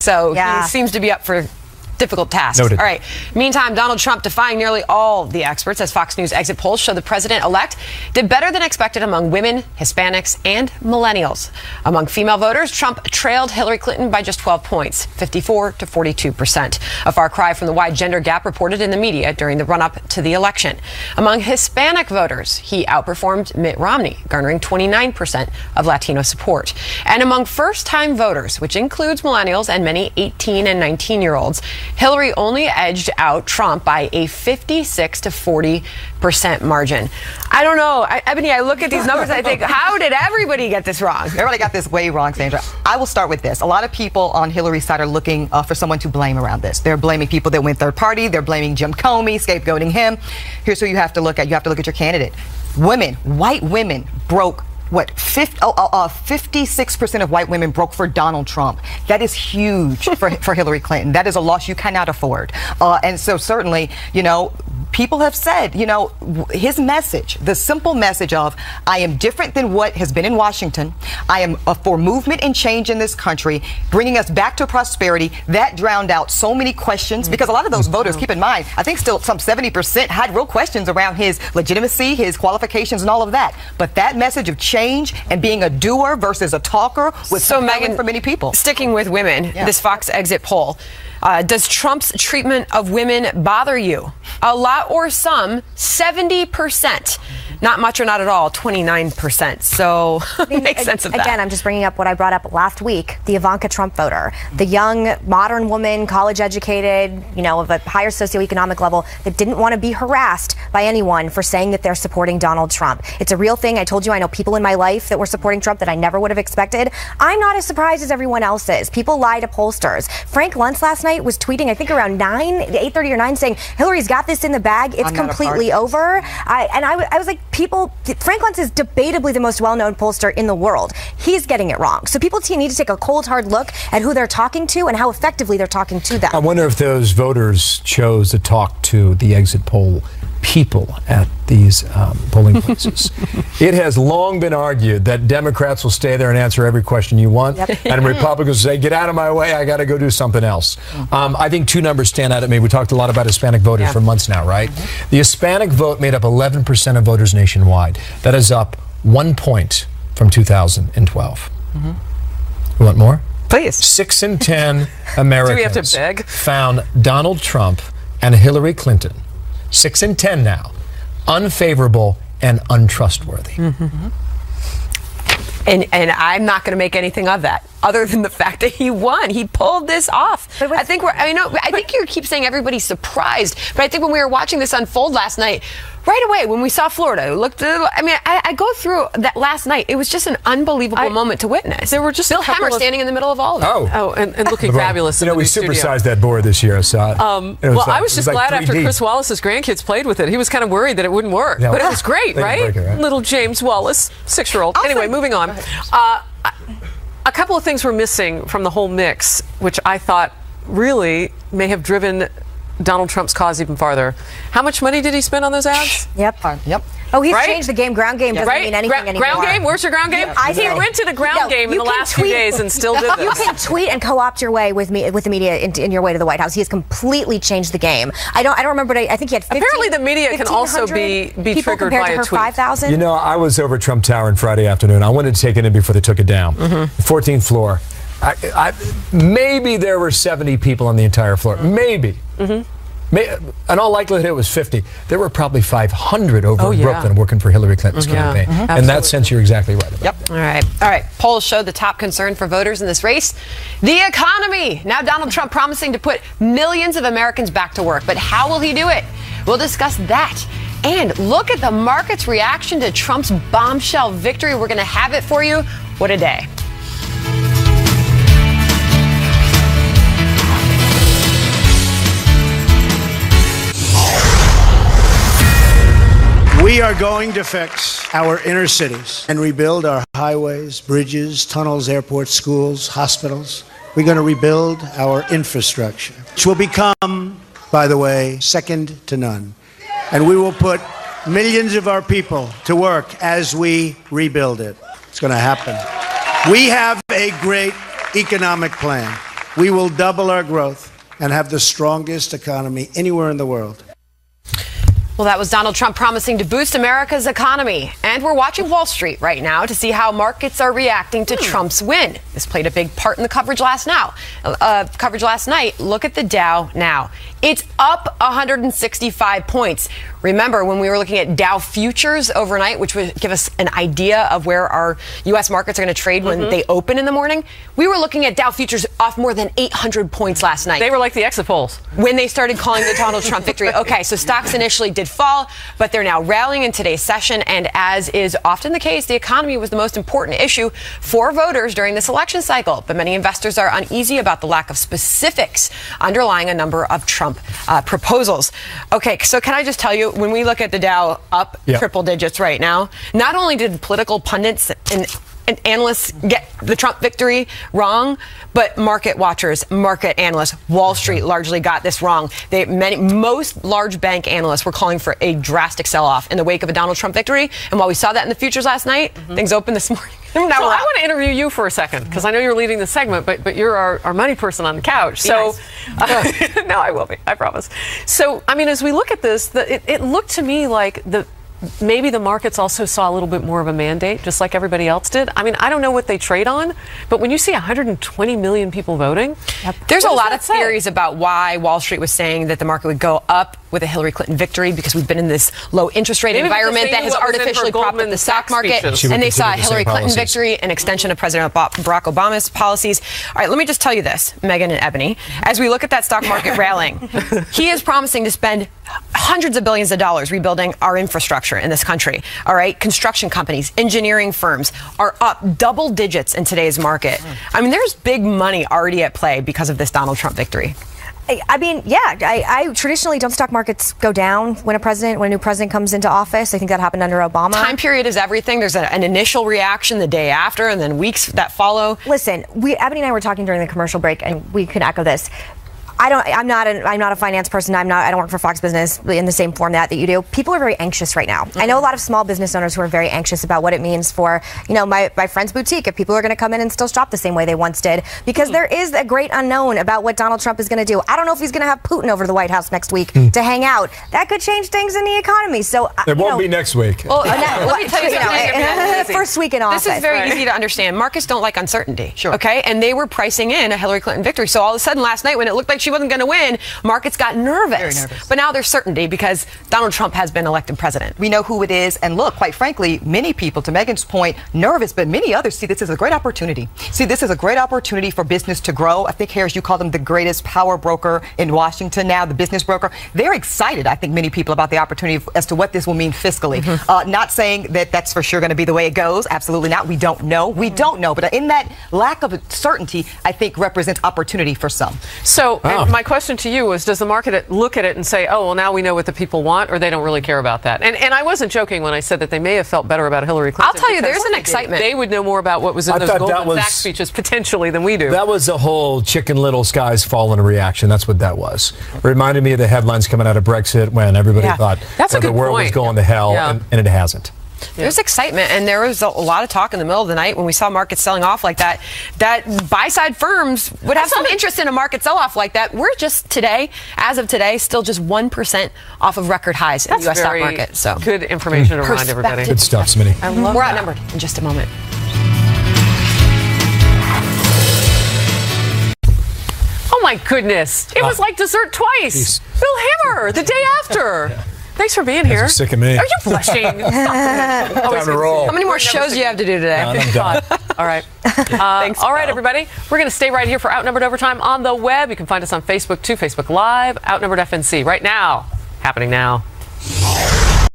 So he seems to be up for difficult tasks. Noted. All right. Meantime, Donald Trump defying nearly all the experts as Fox News exit polls show the president-elect did better than expected among women, Hispanics, and millennials. Among female voters, Trump trailed Hillary Clinton by just 12 points, 54 to 42%. A far cry from the wide gender gap reported in the media during the run-up to the election. Among Hispanic voters, he outperformed Mitt Romney, garnering 29% of Latino support. And among first-time voters, which includes millennials and many 18 and 19-year-olds, Hillary only edged out Trump by a 56 to 40% margin. I don't know. Ebony, I look at these numbers and I think, how did everybody get this wrong? Everybody got this way wrong, Sandra. I will start with this. A lot of people on Hillary's side are looking for someone to blame around this. They're blaming people that went third party. They're blaming Jim Comey, scapegoating him. Here's who you have to look at. You have to look at your candidate. Women, white women broke 56% of white women broke for Donald Trump. That is huge for Hillary Clinton. That is a loss you cannot afford. And so certainly, people have said, his message, the simple message of, I am different than what has been in Washington. I am for movement and change in this country, bringing us back to prosperity. That drowned out so many questions because a lot of those voters, keep in mind, I think still some 70% had real questions around his legitimacy, his qualifications, and all of that. But that message of change and being a doer versus a talker was so Megan, for many people. Sticking with women, this Fox exit poll. Does Trump's treatment of women bother you? A lot or some? 70%. Not much or not at all, 29%. So make sense of that. Again, I'm just bringing up what I brought up last week, the Ivanka Trump voter, the young, modern woman, college educated, of a higher socioeconomic level that didn't want to be harassed by anyone for saying that they're supporting Donald Trump. It's a real thing. I told you I know people in my life that were supporting Trump that I never would have expected. I'm not as surprised as everyone else is. People lie to pollsters. Frank Luntz last night was tweeting, I think around 8:30 or 9, saying, Hillary's got this in the bag. It's completely over. I was like, Frank Luntz is debatably the most well-known pollster in the world. He's getting it wrong. So people need to take a cold, hard look at who they're talking to and how effectively they're talking to them. I wonder if those voters chose to talk to the exit poll people at these polling places. It has long been argued that Democrats will stay there and answer every question you want, and Republicans say, get out of my way, I got to go do something else. I think two numbers stand out at me. We talked a lot about Hispanic voters for months now, right? The Hispanic vote made up 11% of voters nationwide. That is up 1 point from 2012. You want more? Please. 6 in 10 Americans Do we have to beg? found Donald Trump and Hillary Clinton, 6 in 10 now, unfavorable and untrustworthy. And I'm not going to make anything of that, other than the fact that he won. He pulled this off. I think you keep saying everybody's surprised, but I think when we were watching this unfold last night, right away when we saw Florida, I go through that last night. It was just an unbelievable moment to witness. There were just Bill Hemmer standing in the middle of all of it. And looking fabulous. We supersized that board this year. So I was just glad after Chris Wallace's grandkids played with it. He was kind of worried that it wouldn't work, but it was great, right? Little James Wallace, 6-year-old. Anyway, moving on. A couple of things were missing from the whole mix, which I thought really may have driven Donald Trump's cause even farther. How much money did he spend on those ads? Yep. Oh, he's changed the game. Ground game doesn't mean anything anymore. Ground game? Where's your ground game? He rented a ground game in the last few days and still did this. You can tweet and co-opt your way with the media in your way to the White House. He has completely changed the game. I don't remember, but I think he had 15, apparently the media can also be triggered by a tweet. 5,000. I was over at Trump Tower on Friday afternoon. I wanted to take it in before they took it down. 14th floor. Maybe there were 70 people on the entire floor. Maybe. In all likelihood, it was 50. There were probably 500 over in Brooklyn working for Hillary Clinton's campaign. In that sense, you're exactly right about that. All right. Polls show the top concern for voters in this race, the economy. Now Donald Trump promising to put millions of Americans back to work. But how will he do it? We'll discuss that. And look at the market's reaction to Trump's bombshell victory. We're going to have it for you. What a day. We are going to fix our inner cities and rebuild our highways, bridges, tunnels, airports, schools, hospitals. We're going to rebuild our infrastructure, which will become, by the way, second to none. And we will put millions of our people to work as we rebuild it. It's going to happen. We have a great economic plan. We will double our growth and have the strongest economy anywhere in the world. Well, that was Donald Trump promising to boost America's economy. And we're watching Wall Street right now to see how markets are reacting to Trump's win. This played a big part in the coverage last night. Look at the Dow now. It's up 165 points. Remember, when we were looking at Dow futures overnight, which would give us an idea of where our U.S. markets are going to trade when they open in the morning, we were looking at Dow futures off more than 800 points last night. They were like the exit polls. When they started calling the Donald Trump victory. Okay, so stocks initially did fall, but they're now rallying in today's session. And as is often the case, the economy was the most important issue for voters during this election cycle. But many investors are uneasy about the lack of specifics underlying a number of Trump proposals. Okay, so can I just tell you, when we look at the Dow up triple digits right now, not only did political pundits and analysts get the Trump victory wrong, but market watchers, market analysts, Wall Street largely got this wrong. Most large bank analysts were calling for a drastic sell-off in the wake of a Donald Trump victory. And while we saw that in the futures last night, things opened this morning. So I want to interview you for a second, because I know you're leading the segment, but you're our money person on the couch. So, nice. No, I will be, I promise. So, I mean, as we look at this, it looked to me like maybe the markets also saw a little bit more of a mandate, just like everybody else did. I mean, I don't know what they trade on, but when you see 120 million people voting, there's a lot of theories about why Wall Street was saying that the market would go up with a Hillary Clinton victory, because we've been in this low interest rate environment that has artificially propped up the stock market. And they saw a Hillary Clinton victory, an extension of President Barack Obama's policies. All right, let me just tell you this, Megan and Ebony. As we look at that stock market rallying, he is promising to spend hundreds of billions of dollars rebuilding our infrastructure in this country. All right, construction companies, engineering firms are up double digits in today's market. I mean, there's big money already at play because of this Donald Trump victory. I mean, I traditionally don't stock markets go down when a new president comes into office. I think that happened under Obama. Time period is everything. There's an initial reaction the day after, and then weeks that follow. Listen, Ebony and I were talking during the commercial break, and we can echo this. I'm not a finance person. I don't work for Fox Business in the same format that you do. People are very anxious right now. I know a lot of small business owners who are very anxious about what it means for, my friend's boutique, if people are going to come in and still shop the same way they once did, because there is a great unknown about what Donald Trump is going to do. I don't know if he's going to have Putin over to the White House next week to hang out. That could change things in the economy. So it won't be next week. Well, let me tell you something. First week in office. This is very easy to understand. Markets don't like uncertainty. Sure. Okay, and they were pricing in a Hillary Clinton victory. So all of a sudden last night, when it looked like she wasn't going to win, markets got nervous. Very nervous. But now there's certainty because Donald Trump has been elected president. We know who it is. And look, quite frankly, many people, to Megan's point, nervous, but many others see this as a great opportunity. See this as a great opportunity for business to grow. I think, Harris, you call them the greatest power broker in Washington now, the business broker. They're excited, I think, many people, about the opportunity as to what this will mean fiscally. Not saying that that's for sure going to be the way it goes. Absolutely not. We don't know. We don't know. But in that lack of certainty, I think represents opportunity for some. So my question to you was, does the market look at it and say, oh, well, now we know what the people want, or they don't really care about that? And I wasn't joking when I said that they may have felt better about Hillary Clinton. I'll tell you, there's an excitement. They would know more about what was in those Goldman Sachs speeches potentially than we do. That was a whole Chicken Little skies falling reaction. That's what that was. It reminded me of the headlines coming out of Brexit when everybody thought the world was going to hell, and it hasn't. There's excitement, and there was a lot of talk in the middle of the night when we saw markets selling off like that buy-side firms would have some interest in a market sell-off like that. We're just today, as of today, still just 1% off of record highs in the U.S. stock market. So good information to remind everybody. Good stuff, Smitty. We're outnumbered in just a moment. Oh my goodness! It was like dessert twice. Bill Hammer the day after. Thanks for being here. Sick of me. Are you blushing? Time to roll. How many more shows do you have to do today? I'm done. All right. Thanks. All right, everybody. We're going to stay right here for Outnumbered Overtime on the web. You can find us on Facebook too, Facebook Live, Outnumbered FNC. Right now. Happening now.